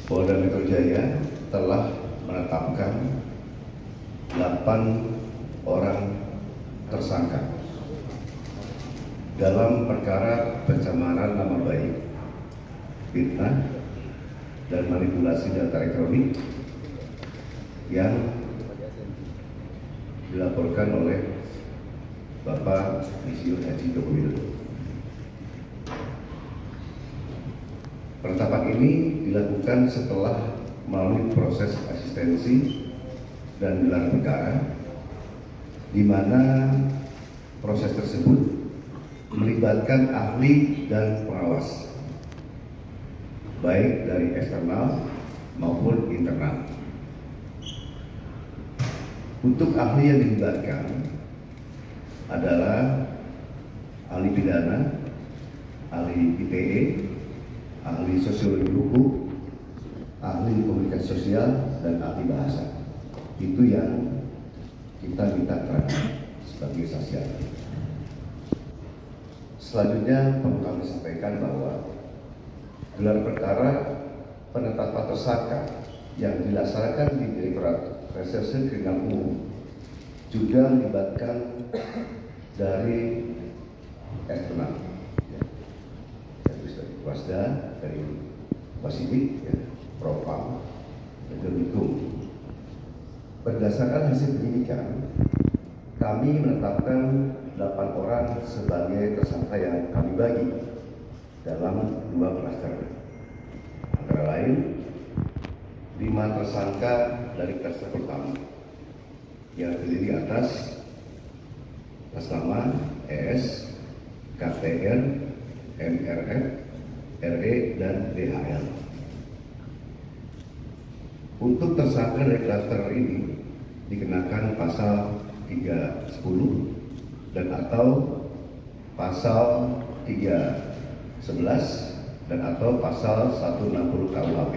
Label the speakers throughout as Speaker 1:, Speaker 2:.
Speaker 1: Polda Metro Jaya telah menetapkan 8 orang tersangka dalam perkara pencemaran nama baik, fitnah, dan manipulasi data elektronik yang dilaporkan oleh Bapak Insinyur Haji Joko Widodo. Penetapan ini dilakukan setelah melalui proses asistensi dan gelar perkara, di mana proses tersebut melibatkan ahli dan pengawas, baik dari eksternal maupun internal. Untuk ahli yang dilibatkan adalah ahli pidana, ahli ITE, ahli sosiologi hukum, ahli komunikasi sosial, dan ahli bahasa. Itu yang kita minta keterangan sebagai saksi ahli. Selanjutnya perlu kami sampaikan bahwa gelar perkara penetapan tersangka yang dilaksanakan di Direktorat Reserse Kriminal Umum juga melibatkan dari eksternal, dari Wasda, dari Wasidik, Propam, dan Kemenkum. Berdasarkan hasil penyidikan, kami menetapkan 8 orang sebagai tersangka yang kami bagi dalam 2 klaster. Antara lain 5 tersangka dari klaster pertama yang terdiri atas nama ES, KTR, MRF, RE, dan DHL. Untuk tersangka dari klaster ini dikenakan pasal 310 dan atau pasal 311 dan atau pasal 160 KUHP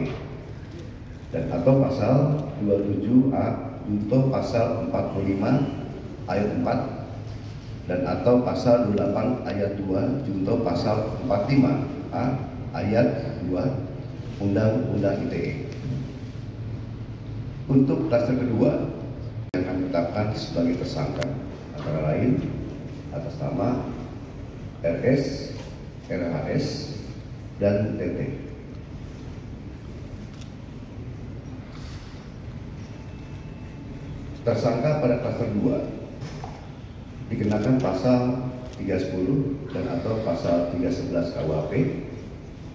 Speaker 1: dan atau pasal 27A junto pasal 45 ayat 4 dan atau pasal 28 ayat 2 junto pasal 45A ayat 2 Undang-Undang ITE. Untuk klaster kedua yang akan ditetapkan sebagai tersangka antara lain atas nama RS, RHS, dan TT. Tersangka pada klaster 2 dikenakan pasal 310 dan atau pasal 311 KUHP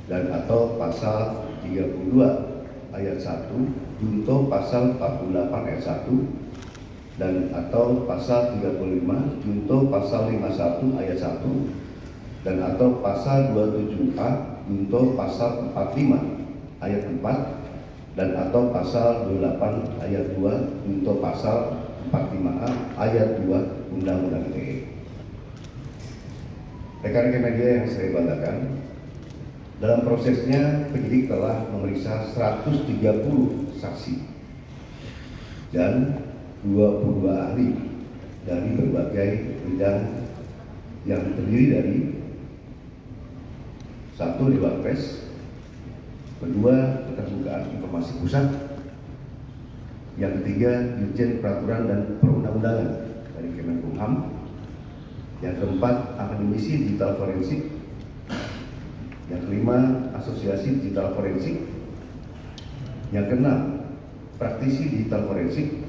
Speaker 1: dan atau pasal 32 ayat 1 junto pasal 48 ayat 1 dan atau pasal 35 junto pasal 51 ayat 1 dan atau pasal 27A junto pasal 45 ayat 4 dan atau pasal 28 ayat 2 junto pasal 45A ayat 2 Undang-Undang ITE. Rekan-rekan media yang saya banggakan, dalam prosesnya penyidik telah memeriksa 130 saksi dan 22 ahli dari berbagai bidang yang terdiri dari 1. Dewan Pers, kedua Keterbukaan Informasi Pusat, yang ketiga Dirjen Peraturan dan Perundang-undangan dari Kemenkumham, yang keempat Akademisi Digital Forensik, yang kelima Asosiasi Digital Forensik, yang keenam Praktisi Digital Forensik,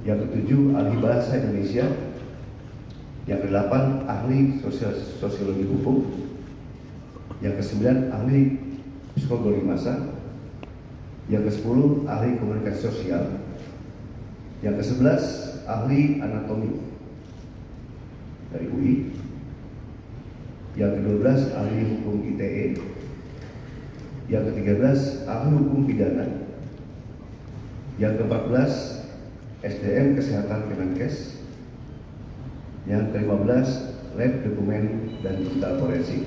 Speaker 1: yang ketujuh ahli bahasa Indonesia, yang kedelapan ahli sosiologi hukum, yang kesembilan ahli psikologi massa, yang ke-10 ahli komunikasi sosial, yang ke-11 ahli anatomi dari UI, yang ke-12 ahli hukum ITE, yang ke-13 ahli hukum pidana, yang ke-14 SDM Kesehatan Kemenkes, yang ke-15 Lab Dokumen dan Digital Forensik.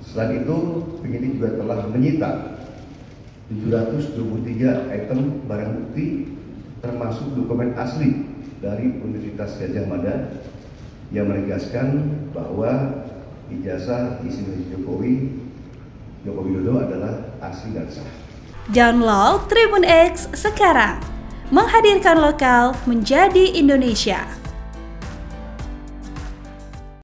Speaker 1: Selain itu, penyidik juga telah menyita 723 item barang bukti termasuk dokumen asli dari Universitas Gadjah Mada yang menegaskan bahwa ijazah Insinyur Joko Widodo adalah asli dan sah.
Speaker 2: Download Tribun X sekarang, menghadirkan lokal menjadi Indonesia.